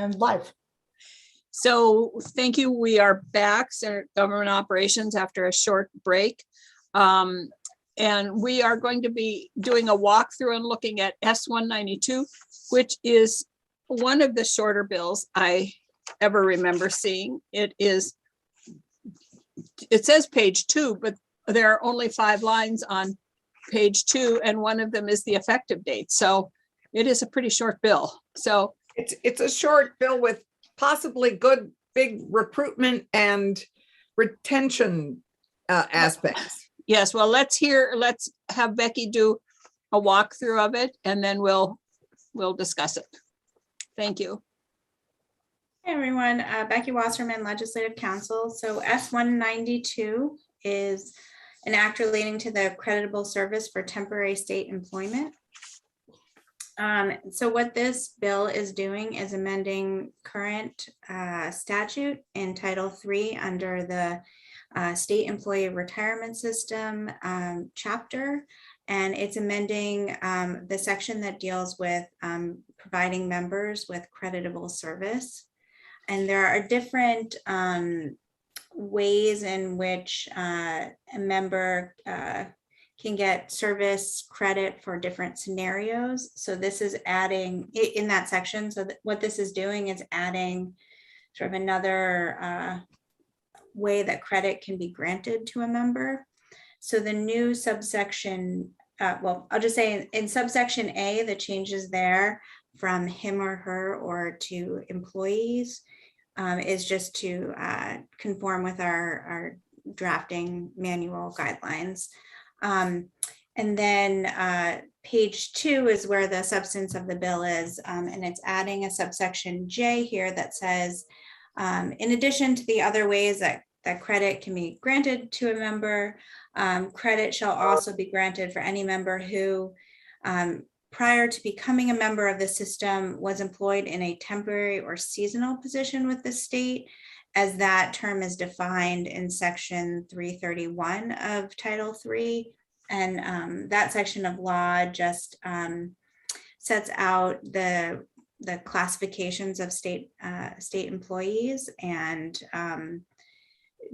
and live. So thank you. We are back, Senate Government Operations, after a short break. And we are going to be doing a walkthrough and looking at S-192, which is one of the shorter bills I ever remember seeing. It says page 2, but there are only 5 lines on page 2, and one of them is the effective date. So it is a pretty short bill. So It's a short bill with possibly good big recruitment and retention aspects. yes, well, let's have Becky do a walkthrough of it, and then we'll discuss it. Thank you. Hey everyone, Becky Wasserman, Legislative Counsel. So S-192 is an act relating to the creditable service for temporary state employment. So what this bill is doing is amending current statute in Title III under the State Employee Retirement System chapter, and it's amending the section that deals with providing members with creditable service. And there are different ways in which a member can get service credit for different scenarios. So this is adding in that section. So what this is doing is adding sort of another way that credit can be granted to a member. So the new subsection, well, I'll just say in subsection A, the changes there from him or her or to employees is just to conform with our drafting manual guidelines. And then page 2 is where the substance of the bill is, and it's adding a subsection J here that says, in addition to the other ways that credit can be granted to a member, credit shall also be granted for any member who, prior to becoming a member of the system, was employed in a temporary or seasonal position with the state, as that term is defined in section 331 of Title III. And that section of law just sets out the classifications of state employees and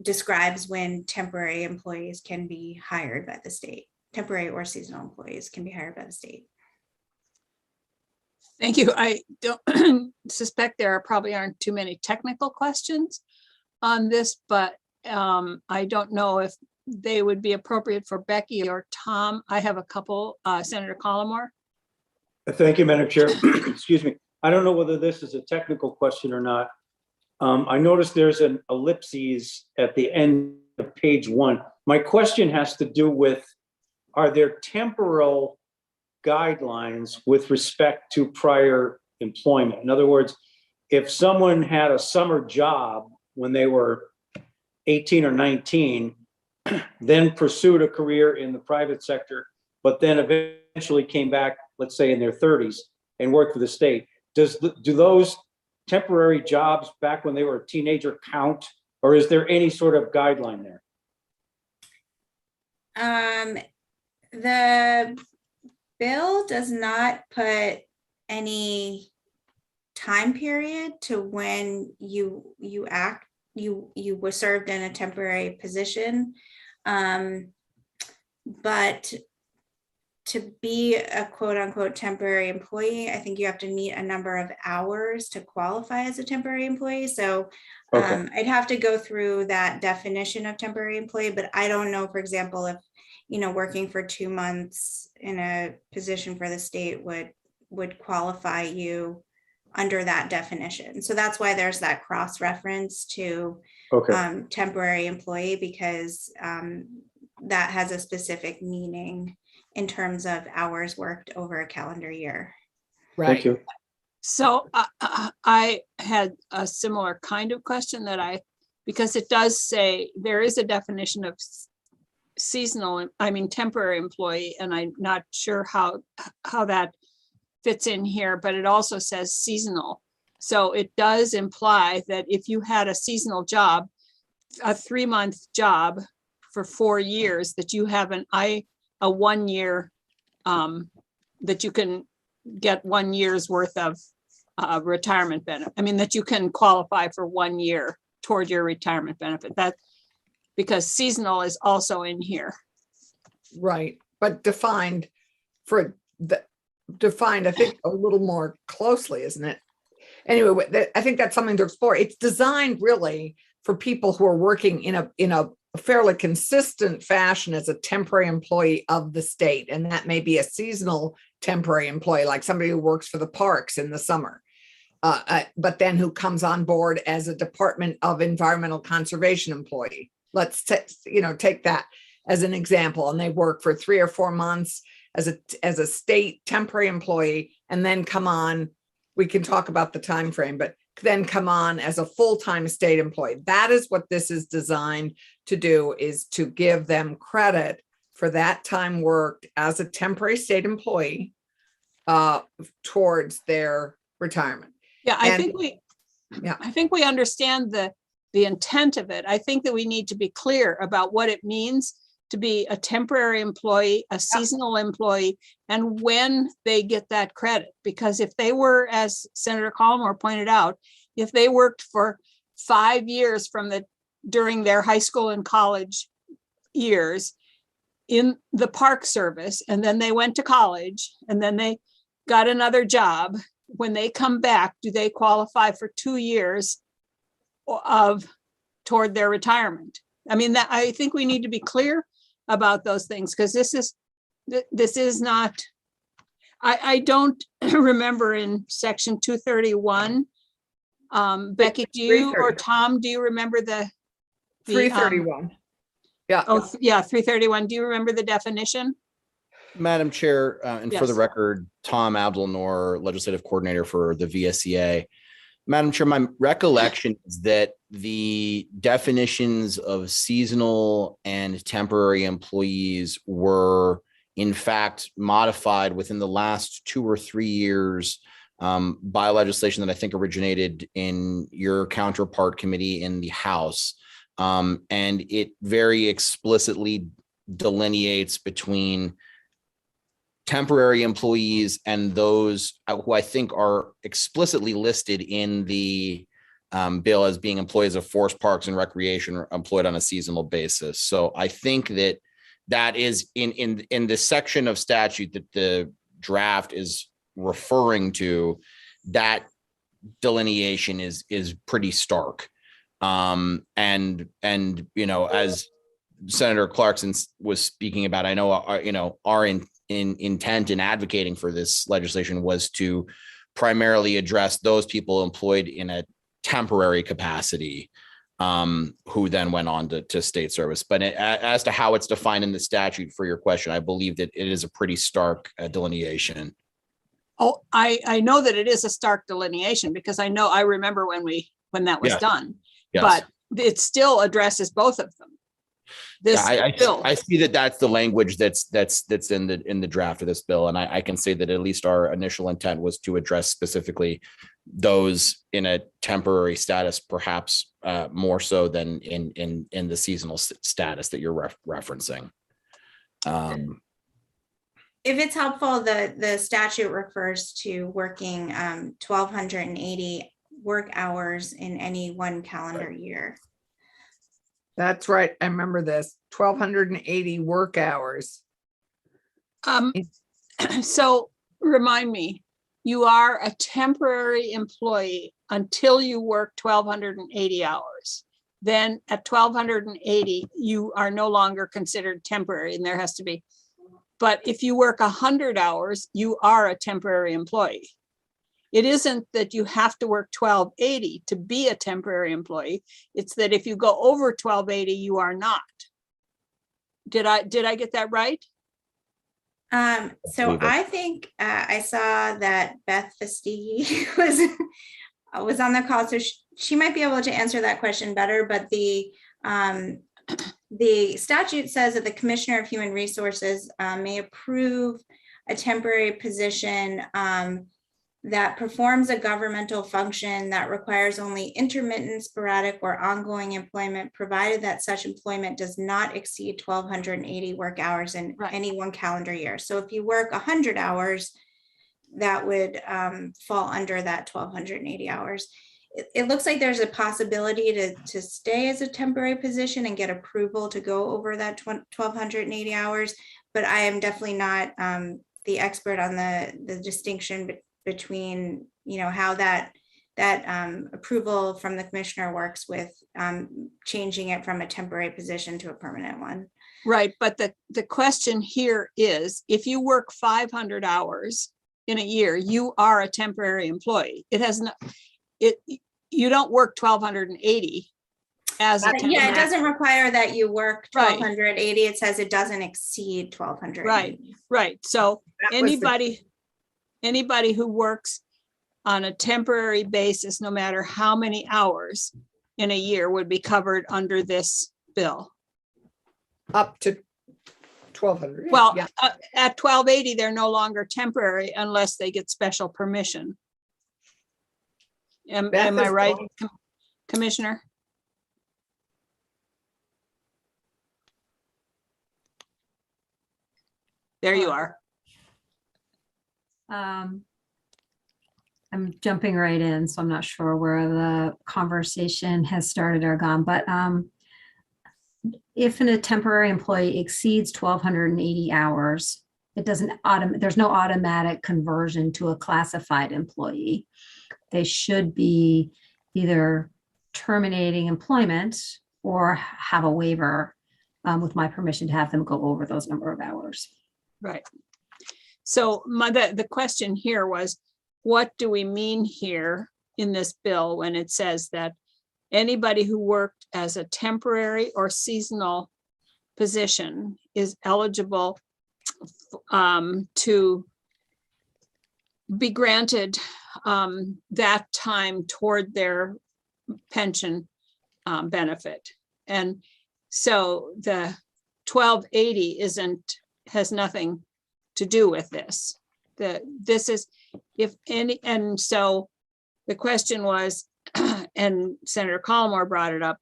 describes when temporary employees can be hired by the state. Temporary or seasonal employees can be hired by the state. Thank you. I don't suspect there probably aren't too many technical questions on this, but I don't know if they would be appropriate for Becky or Tom. I have a couple. Senator Collmore. Thank you, Madam Chair. Excuse me. I don't know whether this is a technical question or not. I noticed there's an ellipses at the end of page 1. My question has to do with, are there temporal guidelines with respect to prior employment? In other words, if someone had a summer job when they were 18 or 19, then pursued a career in the private sector, but then eventually came back, let's say in their 30s, and worked for the state, do those temporary jobs back when they were a teenager count, or is there any sort of guideline there? The bill does not put any time period to when you were served in a temporary position, but to be a quote unquote temporary employee, I think you have to meet a number of hours to qualify as a temporary employee. So Okay. I'd have to go through that definition of temporary employee, but I don't know, for example, if, working for 2 months in a position for the state would qualify you under that definition. So that's why there's that cross reference to temporary employee, because that has a specific meaning in terms of hours worked over a calendar year. Right. Thank you. So I had a similar kind of question because it does say there is a definition of temporary employee, and I'm not sure how that fits in here, but it also says seasonal. So it does imply that if you had a seasonal job, a 3-month job for 4 years, that you have a 1 year, that you can get 1 year's worth of retirement benefit. I mean, that you can qualify for 1 year toward your retirement benefit. That, because seasonal is also in here. Right, but defined defined, I think, a little more closely, isn't it? Anyway, I think that's something to explore. It's designed really for people who are working in a fairly consistent fashion as a temporary employee of the state. And that may be a seasonal temporary employee, like somebody who works for the parks in the summer. But then who comes on board as a Department of Environmental Conservation employee. Let's take that as an example, and they work for 3 or 4 months as a state temporary employee, and then come on. We can talk about the time frame, but then come on as a full-time state employee. That is what this is designed to do, is to give them credit for that time worked as a temporary state employee towards their retirement. Yeah, And- I think we understand the intent of it. I think that we need to be clear about what it means to be a temporary employee, a seasonal employee, and when they get that credit. Because if they were, as Senator Collmore pointed out, if they worked for 5 years during their high school and college years in the Park Service, and then they went to college, and then they got another job, when they come back, do they qualify for 2 years toward their retirement? I mean, that, I think we need to be clear about those things, because this is not, I don't remember in section 231. Becky, do you or 330. Tom, do you remember the 331. Yeah. Oh, yeah, 331. Do you remember the definition? Madam Chair, and for the Yes. record, Tom Abdelnour, Legislative Coordinator for the VSEA. Madam Chair, my recollection is that the definitions of seasonal and temporary employees were in fact modified within the last 2 or 3 years by legislation that I think originated in your counterpart committee in the House. And it very explicitly delineates between temporary employees and those who I think are explicitly listed in the bill as being employees of forest parks and recreation, or employed on a seasonal basis. So I think that is in the section of statute that the draft is referring to, that delineation is pretty stark. And as Senator Clarkson was speaking about, I know our intent in advocating for this legislation was to primarily address those people employed in a temporary capacity, who then went on to state service. But as to how it's defined in the statute, for your question, I believe that it is a pretty stark delineation. Oh, I know that it is a stark delineation, because I remember when that was Yes. done, Yes. but it still addresses both of them. This bill. I see that that's the language that's in the draft of this bill, and I can say that at least our initial intent was to address specifically those in a temporary status, perhaps more so than in the seasonal status that you're referencing. If it's helpful, the statute refers to working 1,280 work hours in any one calendar year. That's right. I remember this. 1,280 work hours. So remind me, you are a temporary employee until you work 1,280 hours. Then at 1,280, you are no longer considered temporary, and there has to be. But if you work 100 hours, you are a temporary employee. It isn't that you have to work 1,280 to be a temporary employee. It's that if you go over 1,280, you are not. Did I get that right? So I think I saw that Beth Fastigi was on the call, so she might be able to answer that question better. But the statute says that the Commissioner of Human Resources may approve a temporary position that performs a governmental function that requires only intermittent, sporadic, or ongoing employment, provided that such employment does not exceed 1,280 work hours in Right. any one calendar year. So if you work 100 hours, that would fall under that 1,280 hours. It looks like there's a possibility to stay as a temporary position and get approval to go over that 1,280 hours, but I am definitely not the expert on the distinction between, how that approval from the commissioner works with changing it from a temporary position to a permanent one. Right, but the question here is, if you work 500 hours in a year, you are a temporary employee. It has not, you don't work 1,280 as a temporary. Yeah, it doesn't require that you work Right. 1,280. It says it doesn't exceed 1,280. Right, so That was the- anybody who works on a temporary basis, no matter how many hours in a year, would be covered under this bill. Up to 1,200. Well, Yeah. at 1,280, they're no longer temporary unless they get special permission. Am Beth I is right, going- Commissioner? There you are. I'm jumping right in, so I'm not sure where the conversation has started or gone, but if a temporary employee exceeds 1,280 hours, it doesn't there's no automatic conversion to a classified employee. They should be either terminating employment or have a waiver with my permission to have them go over those number of hours. Right. So the question here was, what do we mean here in this bill when it says that anybody who worked as a temporary or seasonal position is eligible to be granted that time toward their pension benefit? And so the 1,280 has nothing to do with this. This is, if any, and so the question was, and Senator Collmore brought it up,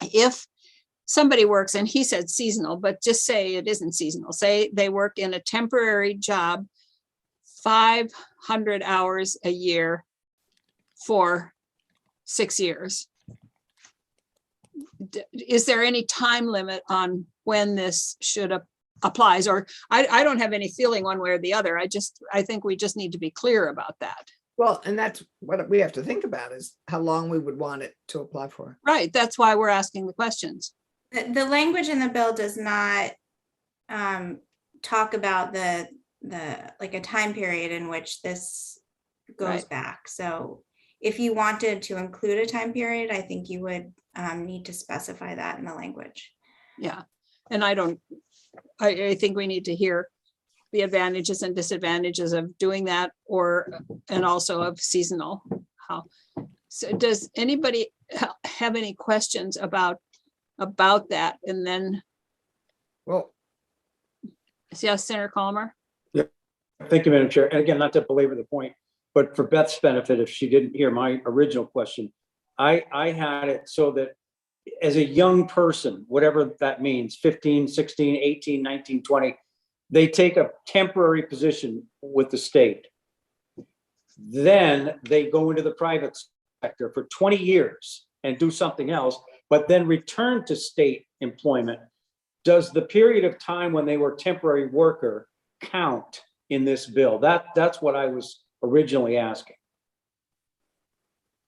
if somebody works, and he said seasonal, but just say it isn't seasonal, say they work in a temporary job 500 hours a year for 6 years. Is there any time limit on when this should applies? Or I don't have any feeling one way or the other. I think we just need to be clear about that. Well, and that's what we have to think about, is how long we would want it to apply for. Right, that's why we're asking the questions. The language in the bill does not talk about the like a time period in which this goes Right. back. So if you wanted to include a time period, I think you would need to specify that in the language. Yeah, and I think we need to hear the advantages and disadvantages of doing that, and also of seasonal. So does anybody have any questions about that? And then, Well, yes, Senator Calmer? Thank you, Madam Chair. And again, not to belabor the point, but for Beth's benefit, if she didn't hear my original question, I had it so that as a young person, whatever that means, 15, 16, 18, 19, 20, they take a temporary position with the state. Then they go into the private sector for 20 years and do something else, but then return to state employment. Does the period of time when they were temporary worker count in this bill? That's what I was originally asking.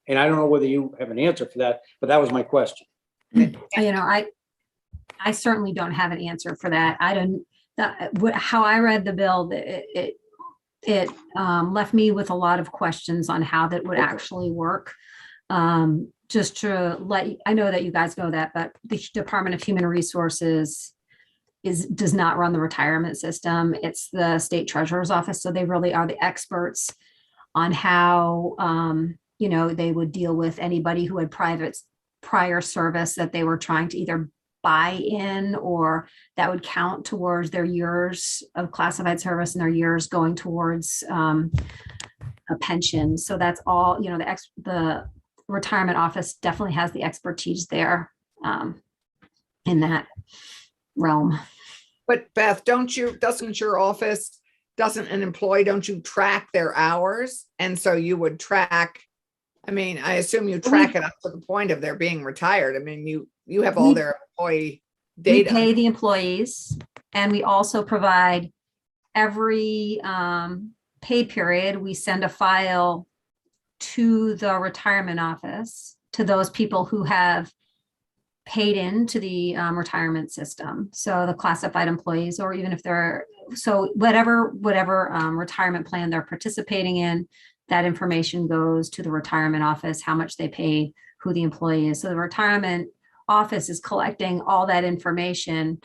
And I don't know whether you have an answer for that, but that was my question. I certainly don't have an answer for that. How I read the bill, it left me with a lot of questions on how that would actually work. Just to I know that you guys know that, but the Department of Human Resources does not run the retirement system. It's the state treasurer's office. So they really are the experts on how, they would deal with anybody who had prior service that they were trying to either buy in, or that would count towards their years of classified service and their years going towards a pension. So that's all, the retirement office definitely has the expertise there in that realm. but Beth, doesn't your office doesn't an employee, don't you track their hours? And so you would track, I mean, I assume you track it up to the point of their being retired. I mean, you have all We- their employee We data. pay the employees, and we also provide every pay period, we send a file to the retirement office, to those people who have paid into the retirement system. So the classified employees, or even if they're, so whatever retirement plan they're participating in, that information goes to the retirement office, how much they paid, who the employee is. So the retirement office is collecting all that information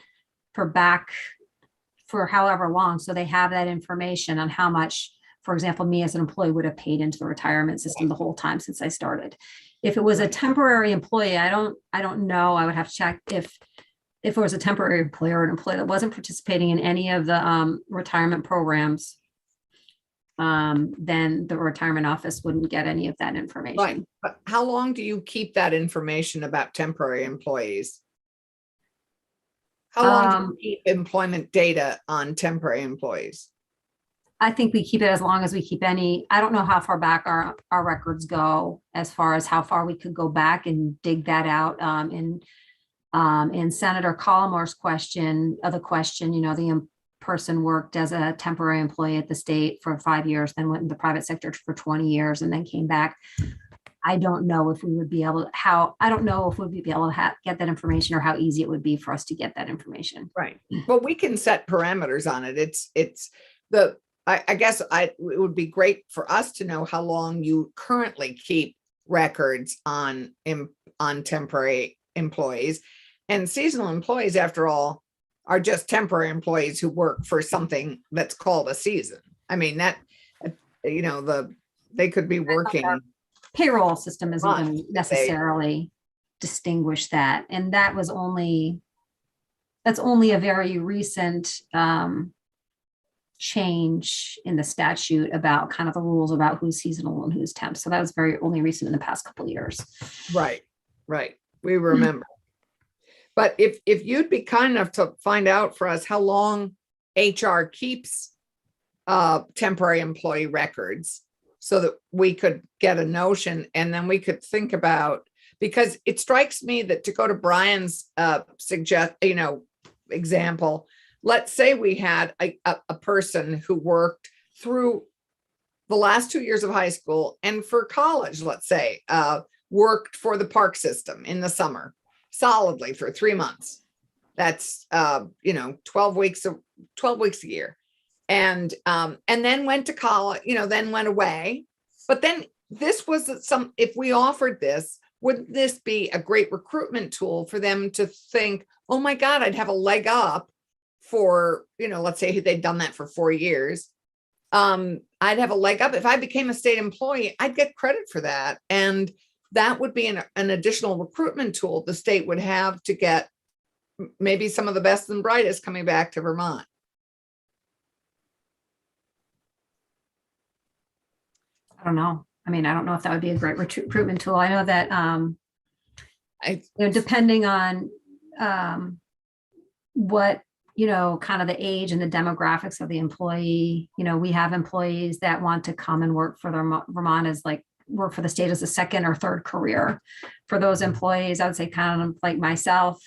for however long. So they have that information on how much, for example, me as an employee would have paid into the retirement system the whole time since I started. If it was a temporary employee, I don't know. I would have to check if it was a temporary employee or an employee that wasn't participating in any of the retirement programs, then the retirement office wouldn't get any of that Right, information. but how long do you keep that information about temporary employees? How long do you keep employment data on temporary employees? I think we keep it as long as we keep any. I don't know how far back our records go, as far as how far we could go back and dig that out. In Senator Collimore's question, the person worked as a temporary employee at the state for 5 years, then went in the private sector for 20 years and then came back. I don't know if we would be able to get that information, or how easy it would be for us to get that information. Right. Well, we can set parameters on it. I guess it would be great for us to know how long you currently keep records on temporary employees. And seasonal employees, after all, are just temporary employees who work for something that's called a season. I mean, they could be working. Payroll system isn't going to Month, necessarily distinguish that. And that's only a very recent change in the statute about kind of the rules about who's seasonal and who's temp. So that was very only recent in the past couple of years. Right. We remember. But if you'd be kind enough to find out for us how long HR keeps temporary employee records, so that we could get a notion, and then we could think about, because it strikes me that, to go to Brian's example, let's say we had a person who worked through the last 2 years of high school and for college, let's say, worked for the park system in the summer solidly for 3 months. That's 12 weeks a year. And then went to college, then went away. But then this was if we offered this, wouldn't this be a great recruitment tool for them to think, oh my God, I'd have a leg up for, let's say they'd done that for 4 years. I'd have a leg up. If I became a state employee, I'd get credit for that. And that would be an additional recruitment tool the state would have to get maybe some of the best and brightest coming back to Vermont. I don't know. I mean, I don't know if that would be a great recruitment tool. I know that, depending on what, kind of the age and the demographics of the employee, we have employees that want to come and work for Vermont as work for the state as a second or third career. For those employees, I would say kind of like myself,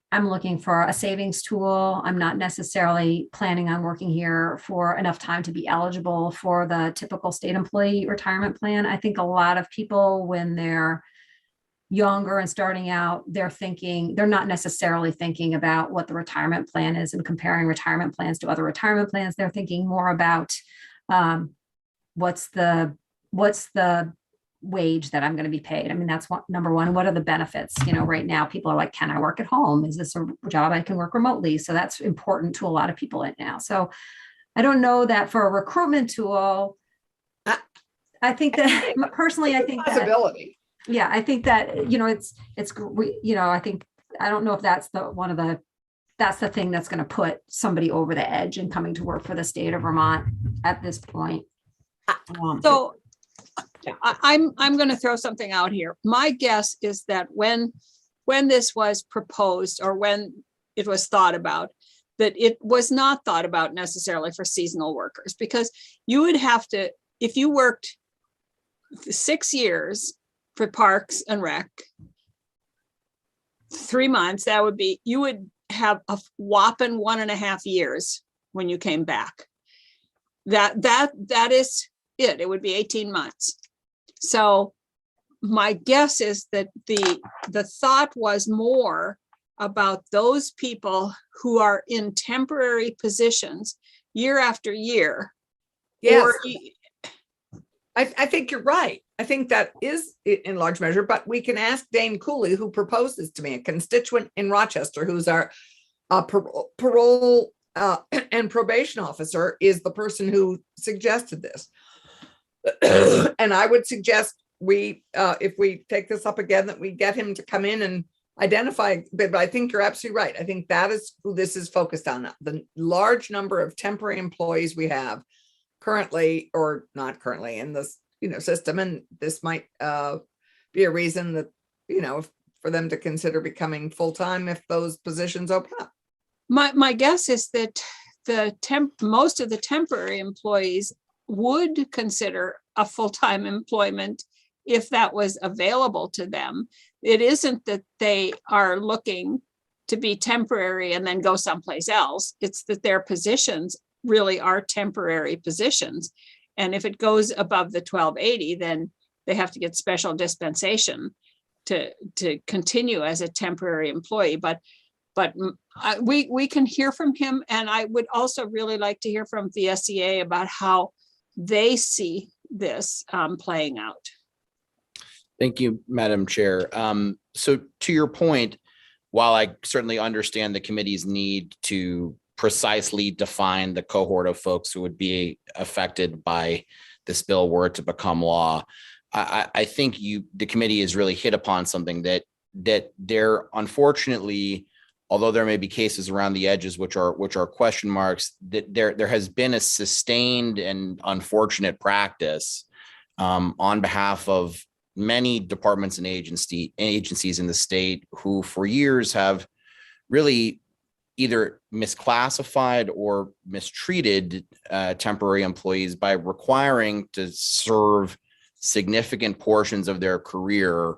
I'm looking for a savings tool. I'm not necessarily planning on working here for enough time to be eligible for the typical state employee retirement plan. I think a lot of people, when they're younger and starting out, they're not necessarily thinking about what the retirement plan is and comparing retirement plans to other retirement plans. They're thinking more about what's the wage that I'm going to be paid. I mean, that's number one. What are the benefits? Right now people are like, can I work at home? Is this a job I can work remotely? So that's important to a lot of people right now. So I don't know that for a recruitment tool, I think that personally, I think Possibility. Yeah, I think that, I don't know if that's that's the thing that's going to put somebody over the edge and coming to work for the state of Vermont at this point. So I'm going to throw something out here. My guess is that when this was proposed, or when it was thought about, that it was not thought about necessarily for seasonal workers, because you would have to, if you worked 6 years for Parks and Rec, 3 months, that would be, you would have a whopping 1.5 years when you came back. That is it. It would be 18 months. So my guess is that the thought was more about those people who are in temporary positions year after year. Yes, Or I think you're right. I think that is in large measure, but we can ask Dane Cooley, who proposed this to me, a constituent in Rochester, who's our parole and probation officer, is the person who suggested this. And I would suggest if we take this up again, that we get him to come in and identify, but I think you're absolutely right. I think that is who this is focused on. The large number of temporary employees we have currently, or not currently, in this, system. And this might be a reason that, for them to consider becoming full-time if those positions open up. my guess is that most of the temporary employees would consider a full-time employment if that was available to them. It isn't that they are looking to be temporary and then go someplace else. It's that their positions really are temporary positions. And if it goes above the 1280, then they have to get special dispensation to continue as a temporary employee. But we can hear from him. And I would also really like to hear from the SEA about how they see this playing out. Thank you, Madam Chair. So to your point, while I certainly understand the committee's need to precisely define the cohort of folks who would be affected by this bill were it to become law, I think the committee has really hit upon something that there, unfortunately, although there may be cases around the edges which are question marks, that there has been a sustained and unfortunate practice on behalf of many departments and agencies in the state who for years have really either misclassified or mistreated temporary employees by requiring to serve significant portions of their career,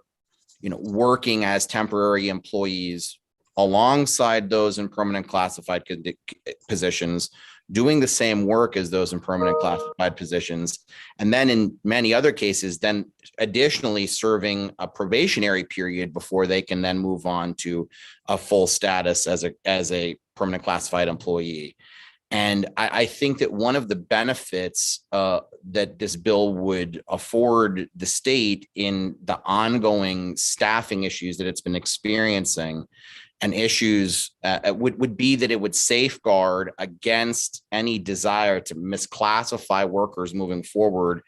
working as temporary employees alongside those in permanent classified positions, doing the same work as those in permanent classified positions. And then in many other cases, then additionally serving a probationary period before they can then move on to a full status as a permanent classified employee. And I think that one of the benefits that this bill would afford the state in the ongoing staffing issues that it's been experiencing and issues would be that it would safeguard against any desire to misclassify workers moving forward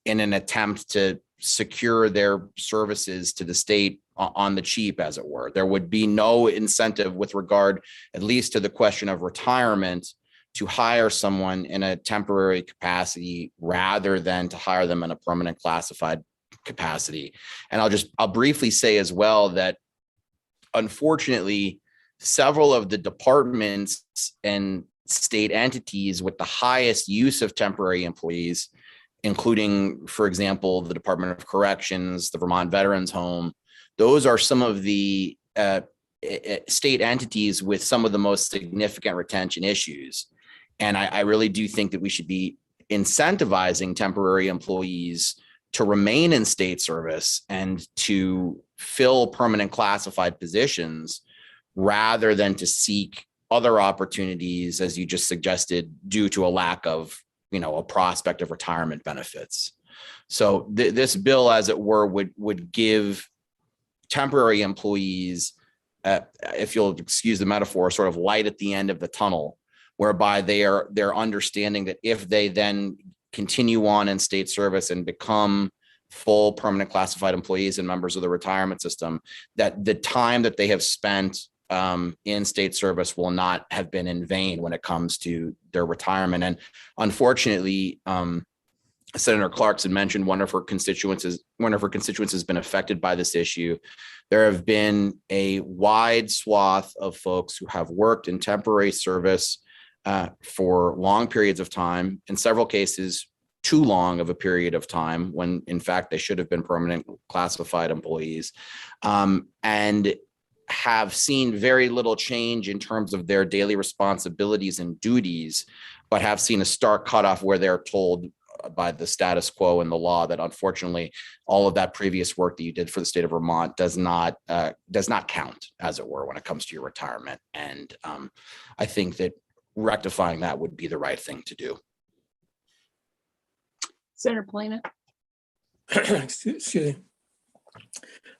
in an attempt to secure their services to the state on the cheap, as it were. There would be no incentive with regard, at least to the question of retirement, to hire someone in a temporary capacity rather than to hire them in a permanent classified capacity. And I'll briefly say as well that unfortunately, several of the departments and state entities with the highest use of temporary employees, including, for example, the Department of Corrections, the Vermont Veterans Home, those are some of the state entities with some of the most significant retention issues. And I really do think that we should be incentivizing temporary employees to remain in state service and to fill permanent classified positions rather than to seek other opportunities, as you just suggested, due to a lack of, a prospect of retirement benefits. So this bill, as it were, would give temporary employees, if you'll excuse the metaphor, sort of light at the end of the tunnel, whereby they're understanding that if they then continue on in state service and become full permanent classified employees and members of the retirement system, that the time that they have spent in state service will not have been in vain when it comes to their retirement. And unfortunately, Senator Clarkson mentioned one of her constituents has been affected by this issue. There have been a wide swath of folks who have worked in temporary service for long periods of time, in several cases, too long of a period of time, when in fact they should have been permanent classified employees, and have seen very little change in terms of their daily responsibilities and duties, but have seen a stark cutoff where they're told by the status quo and the law that unfortunately all of that previous work that you did for the state of Vermont does not count, as it were, when it comes to your retirement. And I think that rectifying that would be the right thing to do. Senator Polina. Excuse me.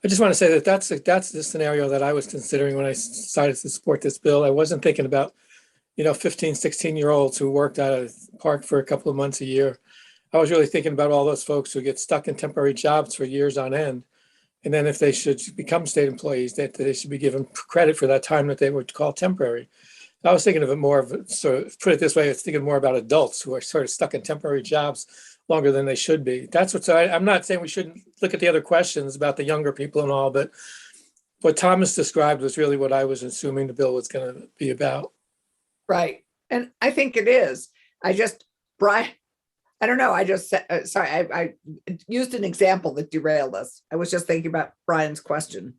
I just want to say that that's the scenario that I was considering when I decided to support this bill. I wasn't thinking about, 15, 16-year-olds who worked out of the park for a couple of months a year. I was really thinking about all those folks who get stuck in temporary jobs for years on end. And then if they should become state employees, that they should be given credit for that time that they would call temporary. I was thinking of it more of, so put it this way, I was thinking more about adults who are sort of stuck in temporary jobs longer than they should be. That's what, so I'm not saying we shouldn't look at the other questions about the younger people and all, but what Thomas described was really what I was assuming the bill was going to be about. Right. And I think it is. Brian, I don't know. I just said, sorry, I used an example that derailed us. I was just thinking about Brian's question.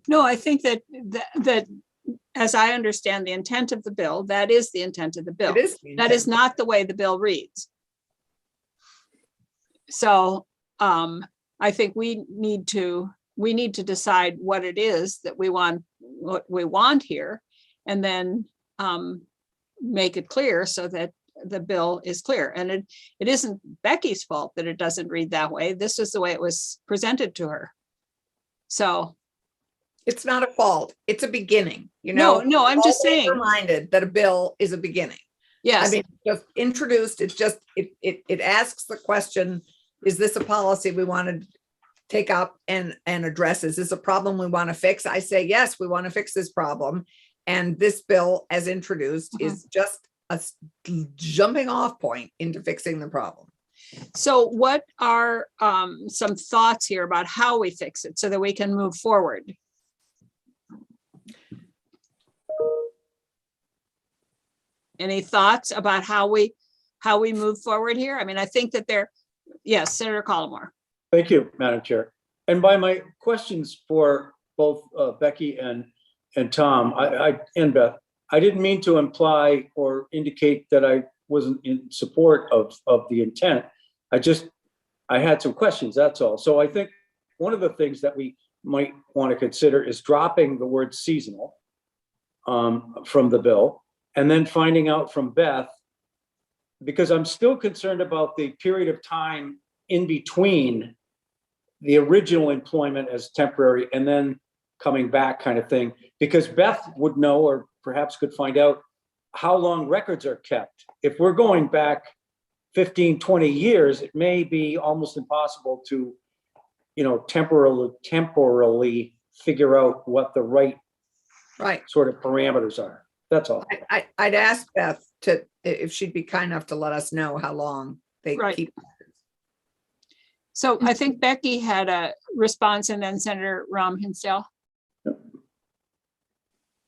No, I think that as I understand the intent of the bill, that is the intent of the bill. It is. That is not the way the bill reads. So I think we need to decide what it is that we want here, and then make it clear so that the bill is clear. And it isn't Becky's fault that it doesn't read that way. This is the way it was presented to her. So It's not a fault. It's a beginning, no, I'm just Always saying, reminded that a bill is a beginning. yes. I mean, just introduced, it asks the question, is this a policy we want to take up and address? Is this a problem we want to fix? I say, yes, we want to fix this problem. And this bill, as introduced, is just a jumping off point into fixing the problem. So what are some thoughts here about how we fix it so that we can move forward? Any thoughts about how we move forward here? I mean, I think that yes, Senator Collmore. Thank you, Madam Chair. And by my questions for both Becky and Tom, and Beth, I didn't mean to imply or indicate that I wasn't in support of the intent. I had some questions, that's all. So I think one of the things that we might want to consider is dropping the word seasonal from the bill, and then finding out from Beth, because I'm still concerned about the period of time in between the original employment as temporary and then coming back kind of thing, because Beth would know, or perhaps could find out, how long records are kept. If we're going back 15, 20 years, it may be almost impossible to, temporarily figure out what the right sort of parameters are. That's all. I'd ask Beth if she'd be kind enough to let us know how long they keep. So I think Becky had a response, and then Senator Ram Hinsdale.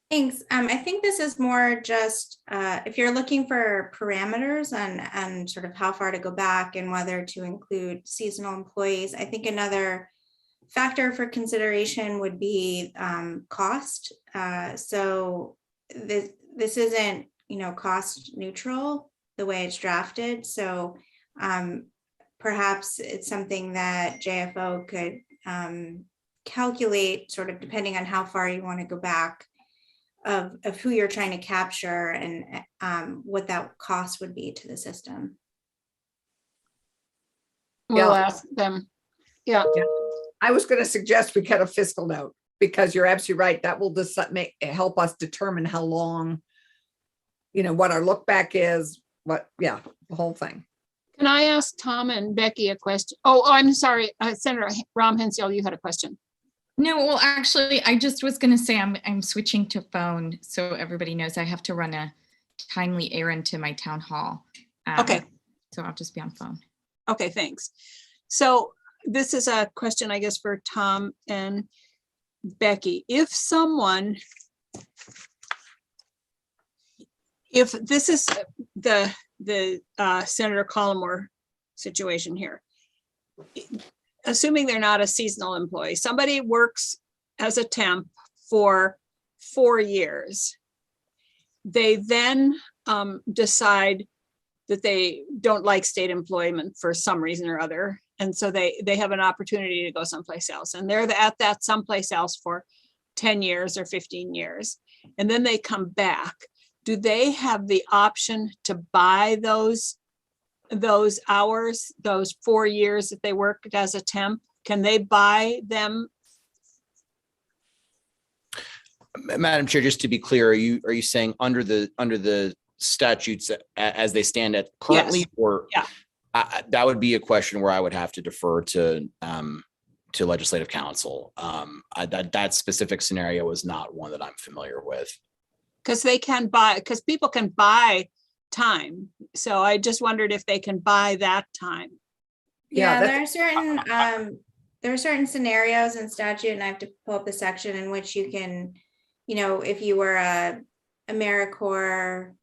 Thanks. I think this is more just if you're looking for parameters and sort of how far to go back and whether to include seasonal employees. I think another factor for consideration would be cost. So this isn't, cost neutral the way it's drafted. So perhaps it's something that JFO could calculate, sort of depending on how far you want to go back, of who you're trying to capture and what that cost would be to the system. We'll ask them. Yeah. I was going to suggest we get a fiscal note, because you're absolutely right. That will just help us determine how long, what our look back is, the whole thing. Can I ask Tom and Becky a question? Oh, I'm sorry, Senator Ram Hinsdale, you had a question. No, well, actually, I just was going to say I'm switching to phone, so everybody knows I have to run a timely errand to my town hall. Okay. So I'll just be on phone. Okay, thanks. So this is a question, I guess, for Tom and Becky. If this is the Senator Collmore situation here, assuming they're not a seasonal employee, somebody works as a temp for 4 years. They then decide that they don't like state employment for some reason or other. And so they have an opportunity to go someplace else. And they're at that someplace else for 10 years or 15 years. And then they come back. Do they have the option to buy those hours, those 4 years that they worked as a temp? Can they buy them? Madam Chair, just to be clear, are you saying under the statutes as they stand at currently? Yes. Or Yeah. That would be a question where I would have to defer to legislative counsel. That specific scenario is not one that I'm familiar with. Because people can buy time. So I just wondered if they can buy that time. Yeah, Yeah, there are certain scenarios in statute, and I have to pull up the section in which you can, if you were a AmeriCorps,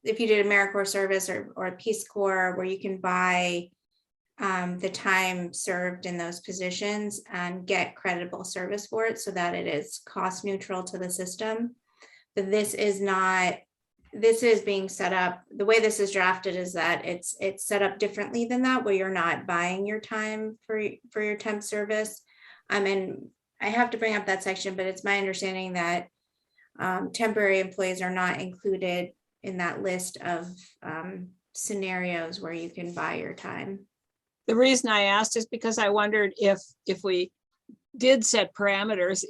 if you did AmeriCorps service or a Peace Corps, where you can buy the time served in those positions and get creditable service for it so that it is cost neutral to the system. But this is being set up, the way this is drafted is that it's set up differently than that, where you're not buying your time for your temp service. And I have to bring up that section, but it's my understanding that temporary employees are not included in that list of scenarios where you can buy your time. The reason I asked is because I wondered if we did set parameters,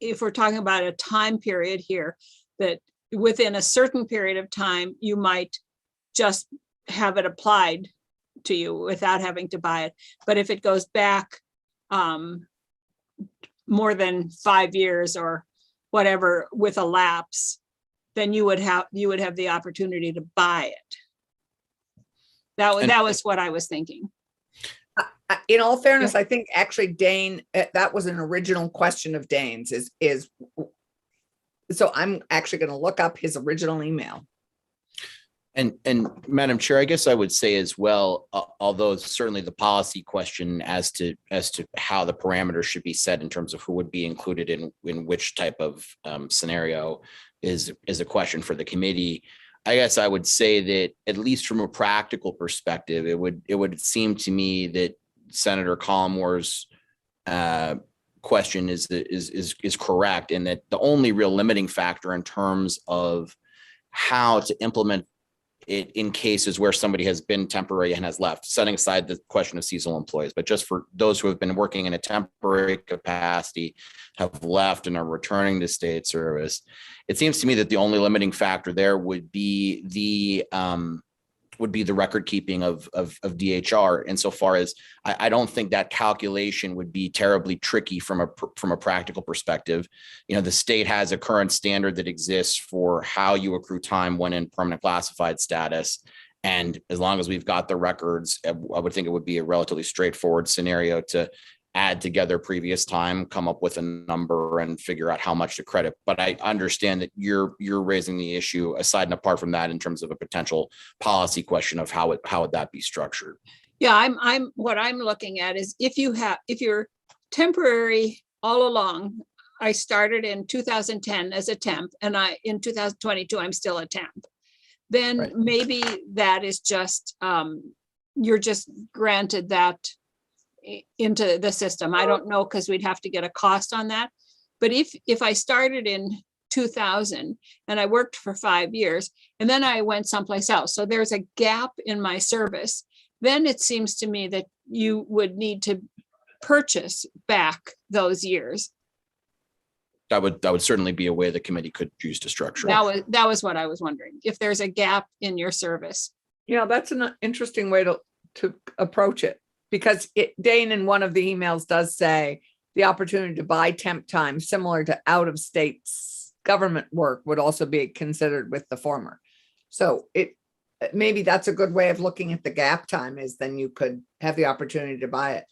if we're talking about a time period here, that within a certain period of time, you might just have it applied to you without having to buy it. But if it goes back more than 5 years or whatever with a lapse, then you would have the opportunity to buy it. That was what I was thinking. In all fairness, I think actually Dane, that was an original question of Dane's is so I'm actually going to look up his original email. And Madam Chair, I guess I would say as well, although certainly the policy question as to how the parameters should be set in terms of who would be included in which type of scenario is a question for the committee. I guess I would say that at least from a practical perspective, it would seem to me that Senator Collmore's question is correct, and that the only real limiting factor in terms of how to implement it in cases where somebody has been temporary and has left, setting aside the question of seasonal employees, but just for those who have been working in a temporary capacity, have left and are returning to state service, it seems to me that the only limiting factor there would be the record keeping of DHR, insofar as I don't think that calculation would be terribly tricky from a practical perspective. The state has a current standard that exists for how you accrue time when in permanent classified status. And as long as we've got the records, I would think it would be a relatively straightforward scenario to add together previous time, come up with a number and figure out how much to credit. But I understand that you're raising the issue aside and apart from that in terms of a potential policy question of how would that be structured. Yeah, what I'm looking at is if you're temporary all along. I started in 2010 as a temp, and in 2022 I'm still a temp. Then Right. Maybe that is just you're just granted that into the system. I don't know, because we'd have to get a cost on that. But if I started in 2000 and I worked for 5 years and then I went someplace else, so there's a gap in my service, then it seems to me that you would need to purchase back those years. That would certainly be a way the committee could choose to structure it. That was what I was wondering, if there's a gap in your service. Yeah, that's an interesting way to approach it, because Dane in one of the emails does say the opportunity to buy temp time similar to out of state government work would also be considered with the former. So maybe that's a good way of looking at the gap time, is then you could have the opportunity to buy it.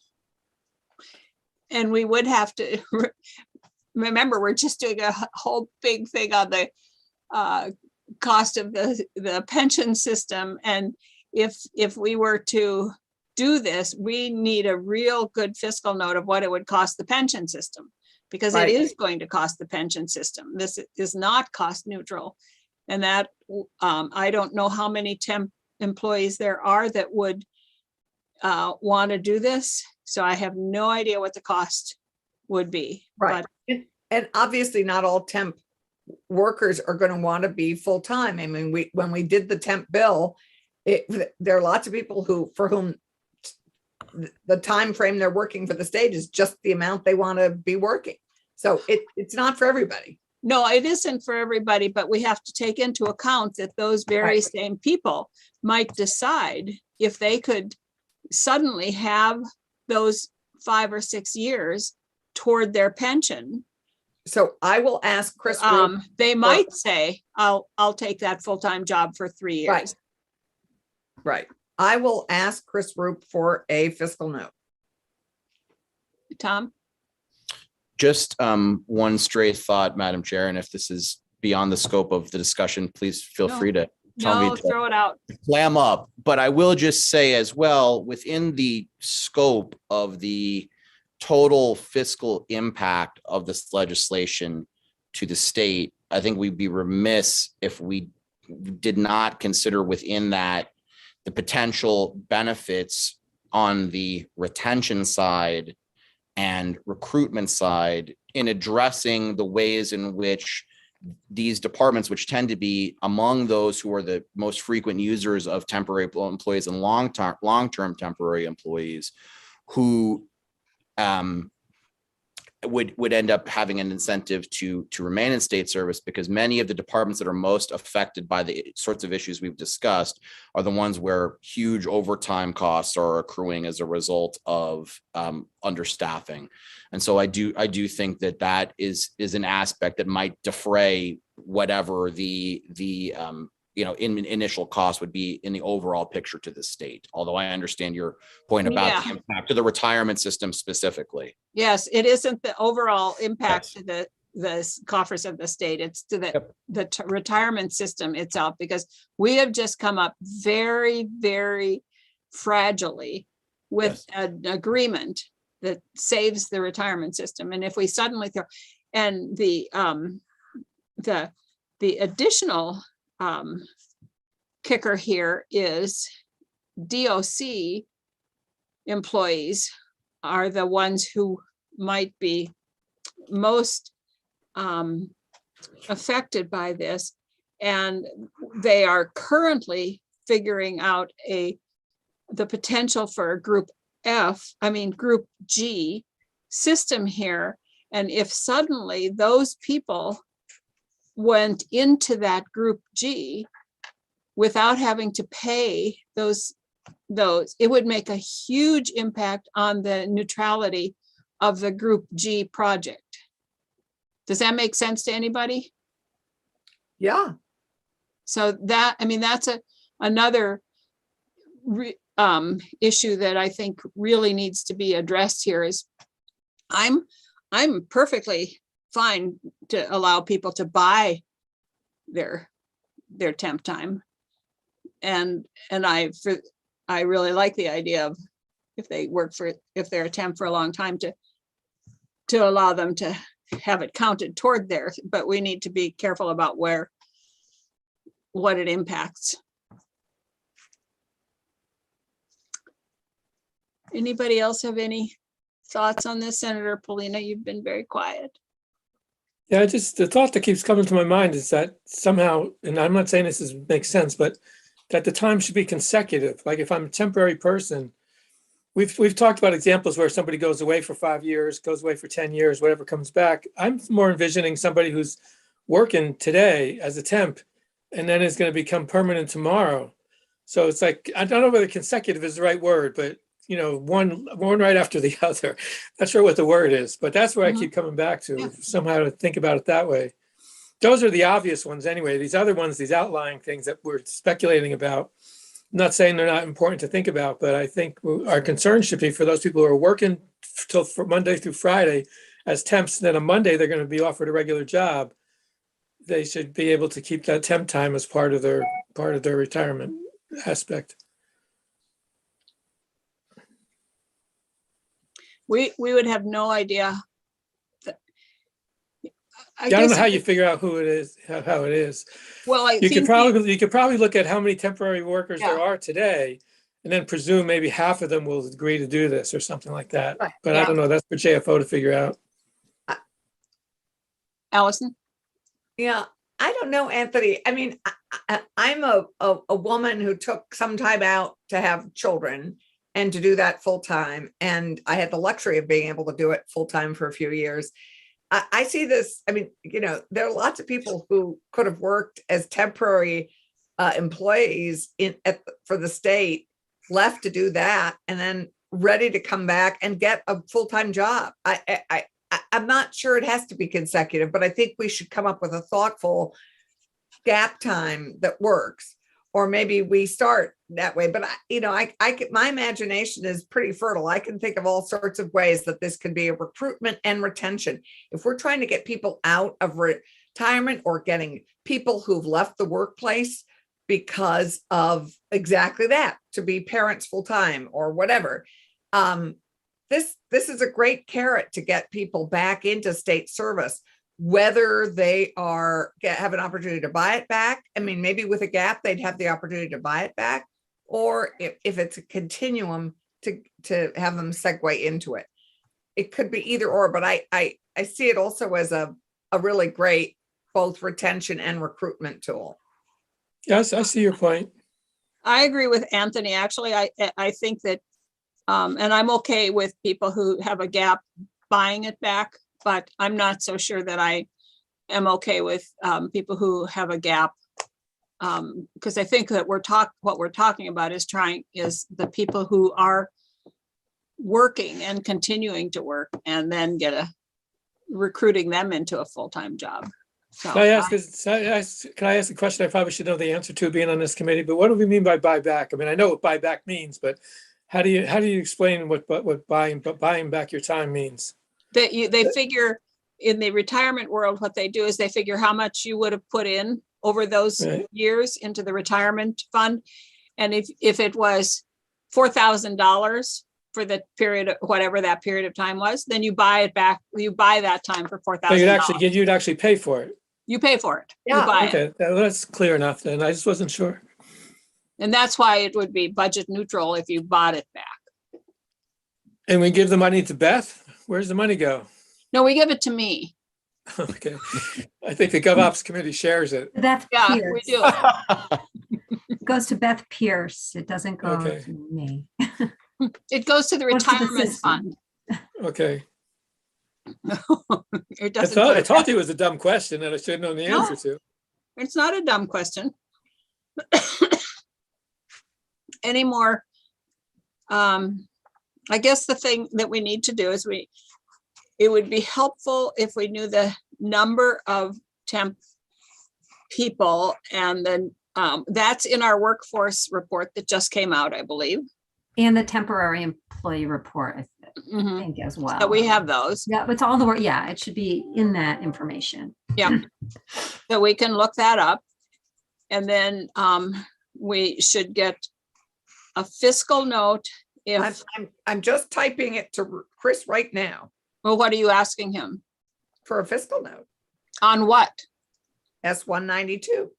And we would have to remember, we're just doing a whole big thing on the cost of the pension system. And if we were to do this, we need a real good fiscal note of what it would cost the pension system, because it Right. is going to cost the pension system. This is not cost neutral. And that, I don't know how many temp employees there are that would want to do this. So I have no idea what the cost would be. Right. And obviously not all temp workers are going to want to be full-time. I mean, when we did the temp bill, there are lots of people for whom the time frame they're working for the state is just the amount they want to be working. So it's not for everybody. No, it isn't for everybody, but we have to take into account that those very Right. same people might decide if they could suddenly have those 5 or 6 years toward their pension. So I will ask Chris. Roop- They might say, I'll take that full-time job for 3 years. Right. Right. I will ask Chris Roop for a fiscal note. Tom? Just one stray thought, Madam Chair, and if this is beyond the scope of the discussion, please feel No. free to tell No, me to throw it out. clam up. But I will just say as well, within the scope of the total fiscal impact of this legislation to the state, I think we'd be remiss if we did not consider within that the potential benefits on the retention side and recruitment side in addressing the ways in which these departments, which tend to be among those who are the most frequent users of temporary employees and long-term temporary employees, who would end up having an incentive to remain in state service, because many of the departments that are most affected by the sorts of issues we've discussed are the ones where huge overtime costs are accruing as a result of understaffing. And so I do think that is an aspect that might defray whatever the initial cost would be in the overall picture to the state. Although I understand your point about the impact to the retirement system specifically. Yes, it isn't the overall impact Yes. to the coffers of the state. It's to the retirement system itself, because we have just come up very, very fragilely with an agreement that saves the retirement system. And if we suddenly throw, and the additional kicker here is DOC employees are the ones who might be most affected by this. And they are currently figuring out the potential for a group G system here. And if suddenly those people went into that group G without having to pay those, it would make a huge impact on the neutrality of the group G project. Does that make sense to anybody? Yeah. So that's another issue that I think really needs to be addressed here. Is I'm perfectly fine to allow people to buy their temp time. And I really like the idea of, if they're a temp for a long time, to allow them to have it counted toward theirs, but we need to be careful about what it impacts. Anybody else have any thoughts on this? Senator Polina, you've been very quiet. Yeah, the thought that keeps coming to my mind is that somehow, and I'm not saying this makes sense, but that the time should be consecutive. Like if I'm a temporary person, we've talked about examples where somebody goes away for 5 years, goes away for 10 years, whatever, comes back. I'm more envisioning somebody who's working today as a temp and then is going to become permanent tomorrow. So it's like, I don't know whether consecutive is the right word, but one right after the other. Not sure what the word is, but that's where I keep coming back to, somehow to think about it that way. those are the obvious ones anyway. These other ones, these outlying things that we're speculating about, I'm not saying they're not important to think about, but I think our concern should be for those people who are working till Monday through Friday as temps, then on Monday, they're going to be offered a regular job. They should be able to keep that temp time as part of their retirement aspect. We would have no idea. I don't know guess how it- you figure out who it is, how it is. Well, I You think could probably look at how many temporary workers there Yeah. are today and then presume maybe half of them will agree to do this or something like that. Right. But I Yeah. don't know, that's for JFO to figure out. Allison, Yeah, I don't know, Anthony. I mean, I'm a woman who took some time out to have children and to do that full time. And I had the luxury of being able to do it full time for a few years. I see this, I mean, there are lots of people who could have worked as temporary employees for the state, left to do that, and then ready to come back and get a full-time job. I'm not sure it has to be consecutive, but I think we should come up with a thoughtful gap time that works. Or maybe we start that way. But my imagination is pretty fertile. I can think of all sorts of ways that this can be a recruitment and retention. If we're trying to get people out of retirement or getting people who've left the workplace because of exactly that, to be parents full time or whatever, this is a great carrot to get people back into state service, whether they have an opportunity to buy it back. I mean, maybe with a gap, they'd have the opportunity to buy it back, or if it's a continuum to have them segue into it. It could be either or, but I see it also as a really great both retention and recruitment tool. Yes, I see your point. I agree with Anthony. Actually, I think that, and I'm okay with people who have a gap buying it back, but I'm not so sure that I am okay with people who have a gap. Because I think that what we're talking about is the people who are working and continuing to work and then recruiting them into a full-time job. So Can I ask a question I probably should know the answer to, being on this committee, but what do we mean by buyback? I mean, I know what buyback means, but how do you explain what buying back your time means? they figure in the retirement world, what they do is they figure how much you would have put in over those Right. years into the retirement fund. And if it was $4,000 for the period, whatever that period of time was, then you buy it back. You buy that time for So $4,000. you'd actually pay for it. You pay for it. You Yeah, buy it. Okay, that's clear enough then. I just wasn't sure. And that's why it would be budget neutral if you bought it back. And we give the money to Beth? Where's the money go? No, we give it to me. Okay. I think the GovOps committee shares it. Beth Yeah, we Pierce. do. It goes to Beth Pierce. It doesn't go Okay. to me. It goes to the Goes to the retirement system. fund. Okay. It doesn't. go to I told Beth. you it was a dumb question that I should have known the No. answer to. It's not a dumb question. Any more? I guess the thing that we need to do is it would be helpful if we knew the number of temp people, and then that's in our workforce report that just came out, I believe. And the temporary employee report, I Mhm. think, as well. So we have those. Yeah, it's all the work. Yeah, it should be in that information. So we can look that up. And then we should get a fiscal note if, I'm just typing it to Chris right now well, what are you asking him? for a fiscal note, On what? S-192.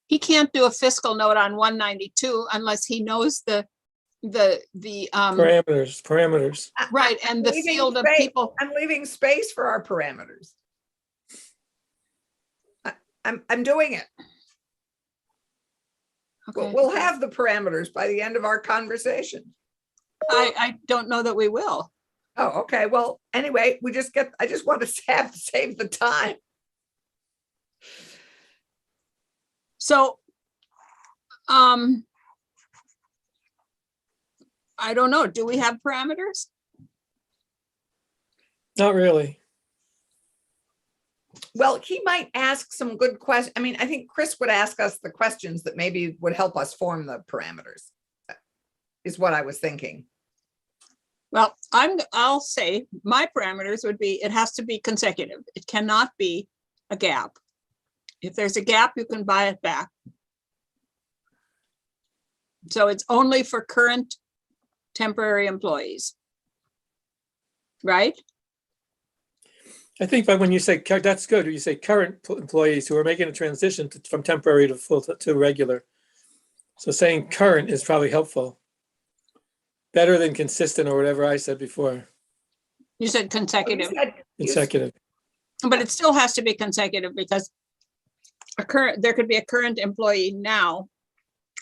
He can't do a fiscal note on 192 unless he knows the Parameters. right, and the Leaving field of space. people. I'm leaving space for our parameters. I'm doing it. Okay. We'll have the parameters by the end of our conversation. I don't know that we will. Oh, okay. Well, anyway, I just want to save the time. So, I don't know. Do we have parameters? Not really. Well, he might ask some good questions. I mean, I think Chris would ask us the questions that maybe would help us form the parameters, is what I was thinking. Well, I'll say my parameters would be, it has to be consecutive. It cannot be a gap. If there's a gap, you can buy it back. So it's only for current temporary employees. Right? I think by when you say, that's good, you say current employees who are making a transition from temporary to full to regular. So saying current is probably helpful. Better than consistent or whatever I said before. You said consecutive, Consecutive. but it still has to be consecutive because there could be a current employee now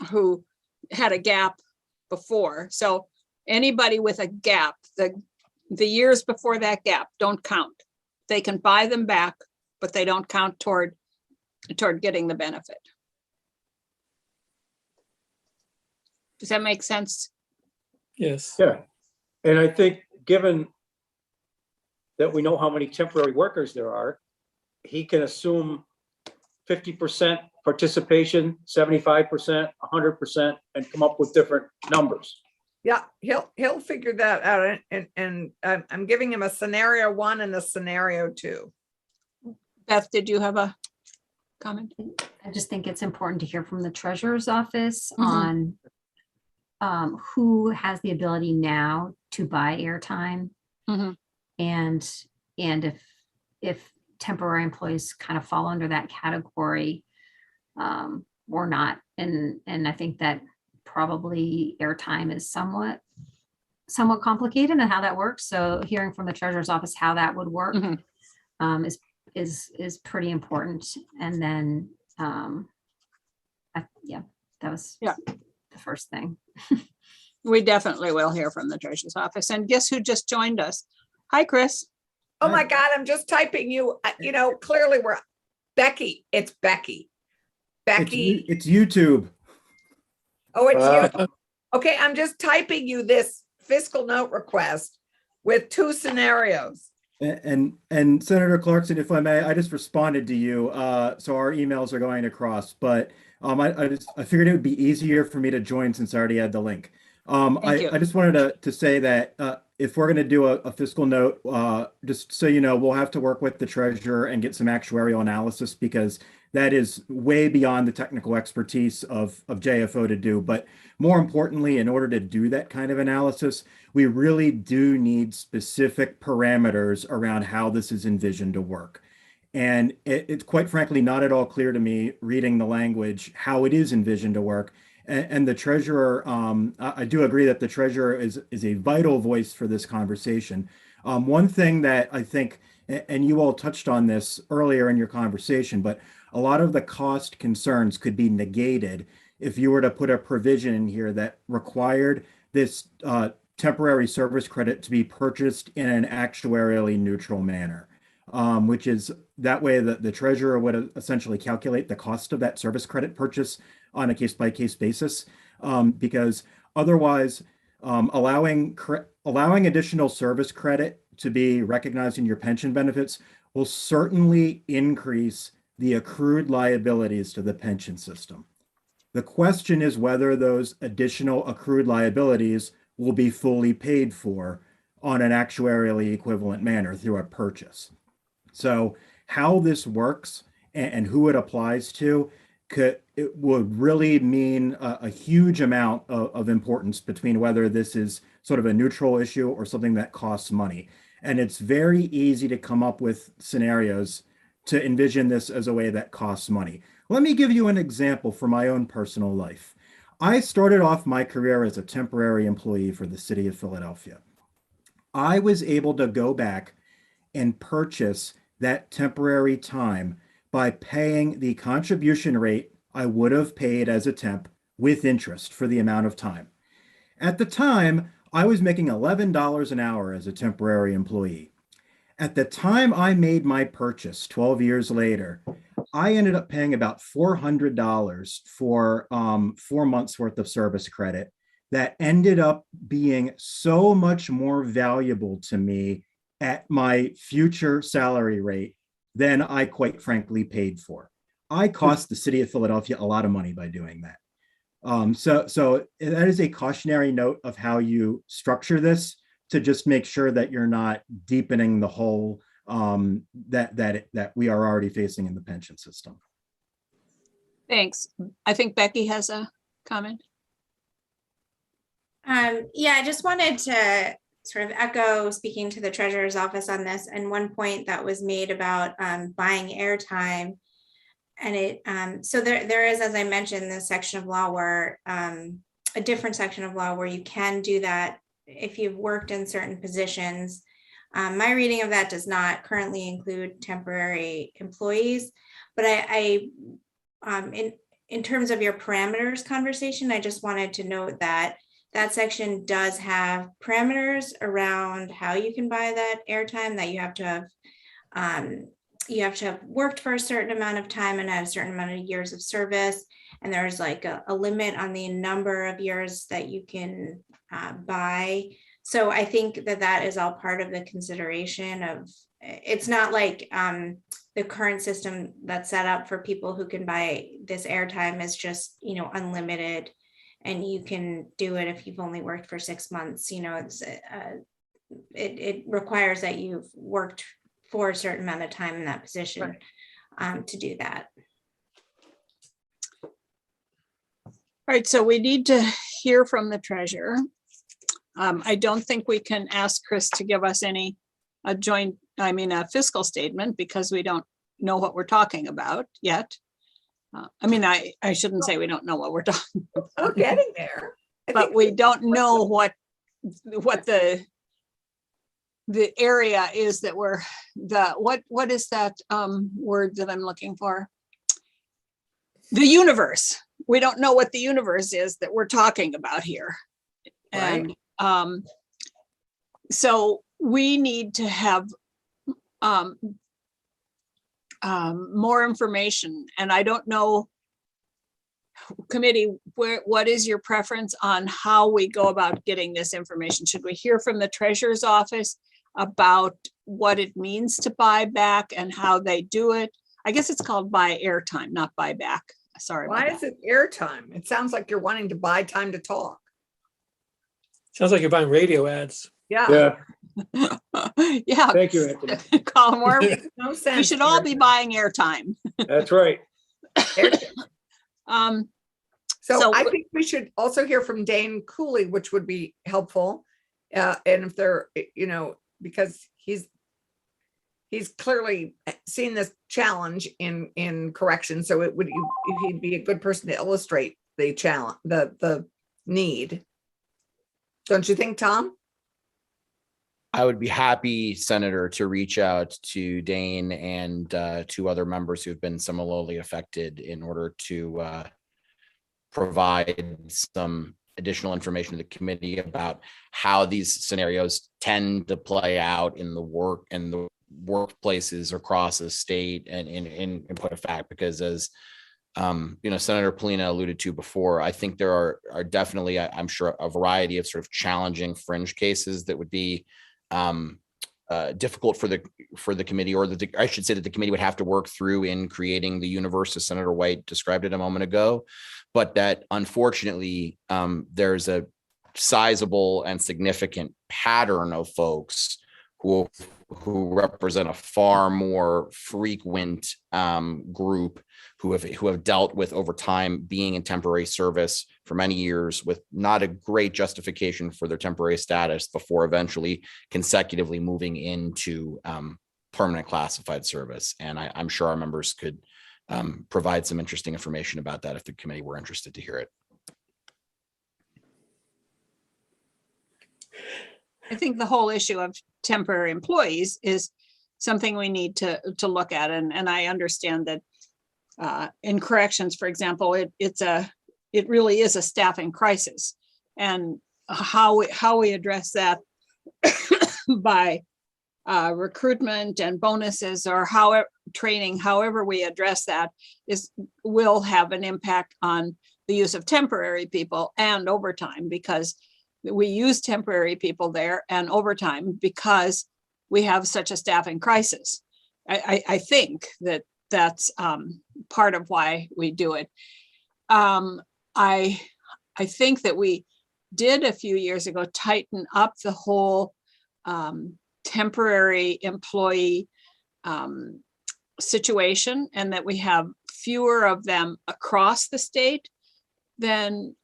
who had a gap before. So anybody with a gap, the years before that gap don't count. They can buy them back, but they don't count toward getting the benefit. Does that make sense? Yes. Yeah. And I think given that we know how many temporary workers there are, he can assume 50% participation, 75%, 100%, and come up with different numbers. Yeah, he'll figure that out. And I'm giving him a scenario 1 and a scenario 2. Beth, did you have a comment? I just think it's important to hear from the treasurer's office Mhm. on who has the ability now to buy airtime. Mhm. And if temporary employees kind of fall under that category or not. And I think that probably airtime is somewhat complicated and how that works. So hearing from the treasurer's office how that would work Mhm. is pretty important. And then yeah, that was the first thing. We definitely will hear from the treasurer's office. And guess who just joined us? Hi, Chris. Oh my God, I'm just typing you, clearly we're Becky. It's Becky. Becky. It's YouTube. Oh, it's you. Okay, I'm just typing you this fiscal note request with 2 scenarios. And Senator Clarkson, if I may, I just responded to you. So our emails are going across, but I figured it would be easier for me to join since I already had the link. I just wanted to say that if we're going to do a fiscal note, just so you know, we'll have to work with the treasurer and get some actuarial analysis because that is way beyond the technical expertise of JFO to do. But more importantly, in order to do that kind of analysis, we really do need specific parameters around how this is envisioned to work. And it's quite frankly not at all clear to me, reading the language, how it is envisioned to work. And the treasurer, I do agree that the treasurer is a vital voice for this conversation. One thing that I think, and you all touched on this earlier in your conversation, but a lot of the cost concerns could be negated if you were to put a provision in here that required this temporary service credit to be purchased in an actuarially neutral manner, which is that way that the treasurer would essentially calculate the cost of that service credit purchase on a case-by-case basis, because otherwise allowing additional service credit to be recognized in your pension benefits will certainly increase the accrued liabilities to the pension system. The question is whether those additional accrued liabilities will be fully paid for on an actuarially equivalent manner through a purchase. So how this works and who it applies to it would really mean a huge amount of importance between whether this is sort of a neutral issue or something that costs money. And it's very easy to come up with scenarios to envision this as a way that costs money. Let me give you an example from my own personal life. I started off my career as a temporary employee for the city of Philadelphia. I was able to go back and purchase that temporary time by paying the contribution rate I would have paid as a temp with interest for the amount of time. At the time, I was making $11 an hour as a temporary employee. At the time I made my purchase 12 years later, I ended up paying about $400 for 4 months worth of service credit that ended up being so much more valuable to me at my future salary rate than I quite frankly paid for. I cost the city of Philadelphia a lot of money by doing that. So that is a cautionary note of how you structure this, to just make sure that you're not deepening the hole that we are already facing in the pension system. Thanks. I think Becky has a comment. Yeah, I just wanted to sort of echo speaking to the treasurer's office on this, and one point that was made about buying airtime. And it so there is, as I mentioned, this section of law where a different section of law where you can do that if you've worked in certain positions. My reading of that does not currently include temporary employees, but in terms of your parameters conversation, I just wanted to note that that section does have parameters around how you can buy that airtime, that you have to have worked for a certain amount of time and had a certain amount of years of service. And there's like a limit on the number of years that you can buy. So I think that is all part of the consideration of, it's not like the current system that's set up for people who can buy this airtime is just, unlimited, and you can do it if you've only worked for 6 months. It requires that you've worked for a certain amount of time in that position to do that. All right, so we need to hear from the treasurer. I don't think we can ask Chris to give us a fiscal statement, because we don't know what we're talking about yet. I shouldn't say we don't know what we're talking about. We're getting there. But we don't know what the area is that what is that word that I'm looking for? The universe. We don't know what the universe is that we're talking about here. Right. And so we need to have more information, and I don't know, committee, what is your preference on how we go about getting this information? Should we hear from the treasurer's office about what it means to buy back and how they do it? I guess it's called buy airtime, not buy back. Sorry. Why is it airtime? It sounds like you're wanting to buy time to talk. Sounds like you're buying radio ads. Yeah. Yeah, Yeah. thank you, Anthony. Colin Moore, No sense. we should all be buying airtime. That's right. So I think we should also hear from Dane Cooley, which would be helpful. And if they're, because he's clearly seen this challenge in correction. So he'd be a good person to illustrate the challenge, the need. Don't you think, Tom? I would be happy, Senator, to reach out to Dane and to other members who've been similarly affected in order to provide some additional information to the committee about how these scenarios tend to play out in the workplaces across the state and in point of fact, because as Senator Polina alluded to before, I think there are definitely, I'm sure, a variety of sort of challenging fringe cases that would be difficult for the committee, or I should say that the committee would have to work through in creating the universe, as Senator White described it a moment ago, but that unfortunately there's a sizable and significant pattern of folks who represent a far more frequent group who have dealt with, over time, being in temporary service for many years with not a great justification for their temporary status before eventually consecutively moving into permanent classified service. And I'm sure our members could provide some interesting information about that if the committee were interested to hear it. I think the whole issue of temporary employees is something we need to look at. And I understand that in corrections, for example, it really is a staffing crisis, and how we address that by recruitment and bonuses, or training, however we address that will have an impact on the use of temporary people and overtime, because we use temporary people there and overtime because we have such a staffing crisis. I think that that's part of why we do it. I think that we did a few years ago tighten up the whole temporary employee situation, and that we have fewer of them across the state than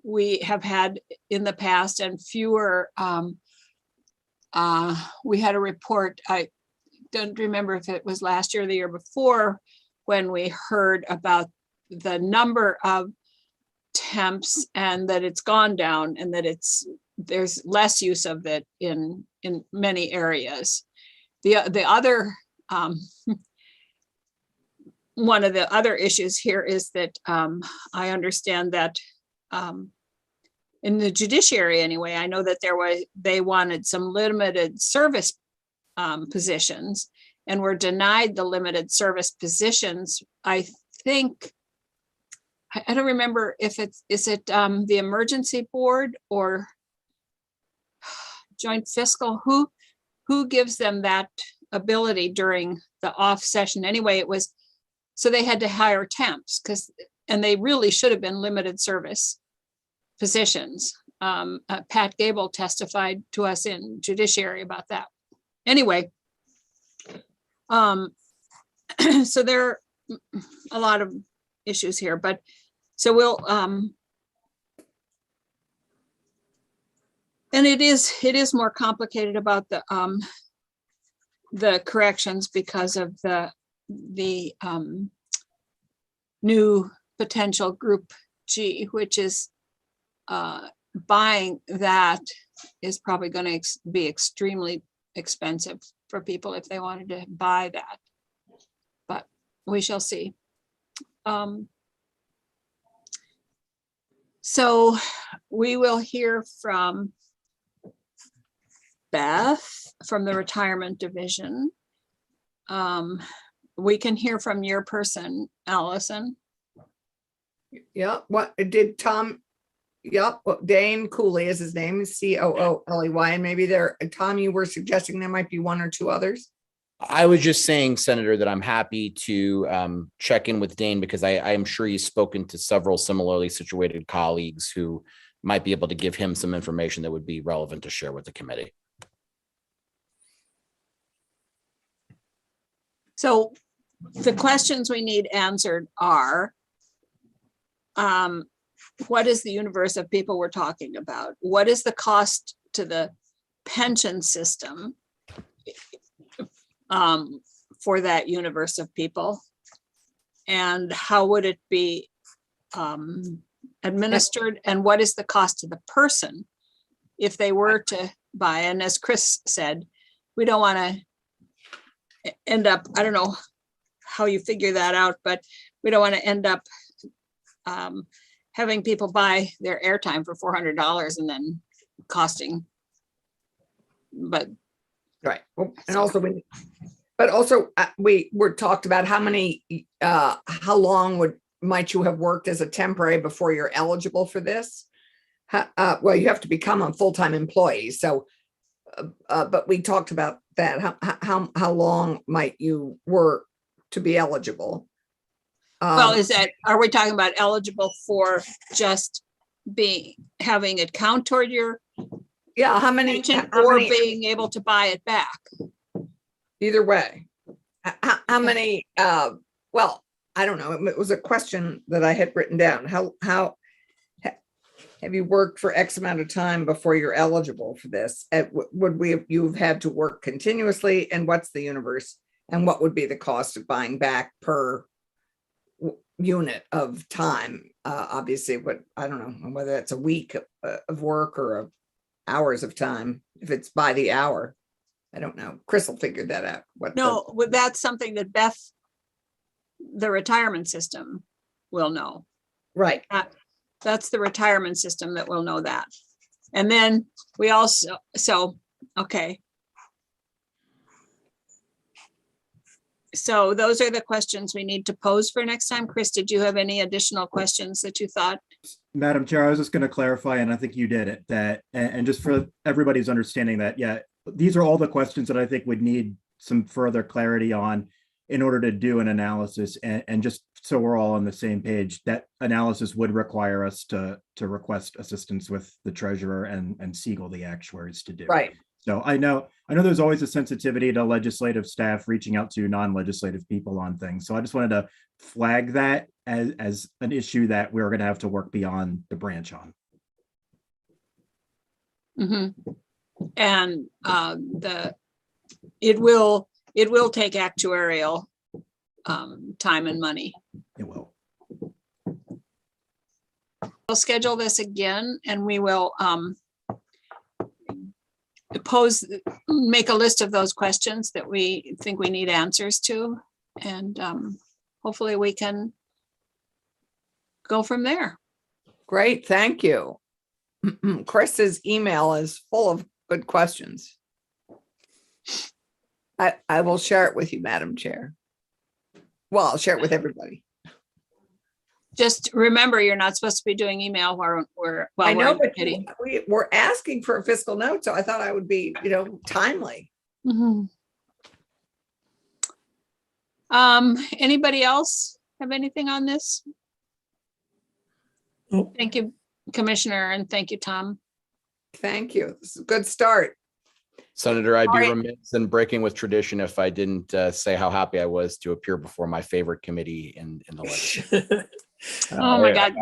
we have had in the past, and fewer. We had a report, I don't remember if it was last year or the year before, when we heard about the number of temps and that it's gone down, and that there's less use of it in many areas. The other one of the other issues here is that I understand that in the judiciary anyway, I know that they wanted some limited service positions, and were denied the limited service positions. I think, I don't remember if is it the emergency board or joint fiscal, who gives them that ability during the off session. Anyway, it was, so they had to hire temps and they really should have been limited service positions. Pat Gable testified to us in judiciary about that. Anyway, so there are a lot of issues here, but so we'll, and it is more complicated about the corrections because of the new potential group G, which is buying that is probably going to be extremely expensive for people if they wanted to buy that, but we shall see. So we will hear from Beth from the retirement division. We can hear from your person, Allison. Yeah, what did Tom? Yep, well, Dane Cooley is his name, Cooley, and maybe there, Tom, you were suggesting there might be one or two others. I was just saying, Senator, that I'm happy to check in with Dane, because I am sure he's spoken to several similarly situated colleagues who might be able to give him some information that would be relevant to share with the committee. So the questions we need answered are, what is the universe of people we're talking about? What is the cost to the pension system for that universe of people? And how would it be administered? And what is the cost to the person if they were to buy? And as Chris said, we don't want to end up, I don't know how you figure that out, but we don't want to end up having people buy their airtime for $400 and then costing, but. Right, and also we were talked about how many, how long might you have worked as a temporary before you're eligible for this? Well, you have to become a full-time employee, so, but we talked about that. How long might you work to be eligible? Well, are we talking about eligible for just having it count toward your yeah, how many being able to buy it back? Either way, how many, well, I don't know. It was a question that I had written down. How have you worked for X amount of time before you're eligible for this? You've had to work continuously, and what's the universe? And what would be the cost of buying back per unit of time? Obviously, but I don't know whether it's a week of work or hours of time. If it's by the hour, I don't know. Chris will figure that out. Well, that's something that Beth, the retirement system, will know. Right. That's the retirement system that will know that. And then we also, okay. So those are the questions we need to pose for next time. Chris, did you have any additional questions that you thought? Madam Chair, I was just going to clarify, and I think you did it, and just for everybody's understanding that, yeah, these are all the questions that I think would need some further clarity on in order to do an analysis, and just so we're all on the same page, that analysis would require us to request assistance with the treasurer and Siegel, the actuaries, to do. Right. So I know there's always a sensitivity to legislative staff reaching out to non-legislative people on things. So I just wanted to flag that as an issue that we're going to have to work beyond the branch on. And it will take actuarial time and money. It will. We'll schedule this again and we will make a list of those questions that we think we need answers to. And hopefully we can go from there. Great, thank you. Chris's email is full of good questions. I will share it with you, Madam Chair. Well, I'll share it with everybody. Just remember, you're not supposed to be doing email while we're I know, in but committee. we're asking for a fiscal note, so I thought I would be, timely. Anybody else have anything on this? Nope. Thank you, Commissioner, and thank you, Tom. Thank you. This is a good start. Senator, I'd All be right. remiss in breaking with tradition if I didn't say how happy I was to appear before my favorite committee in the legislature. Oh my God.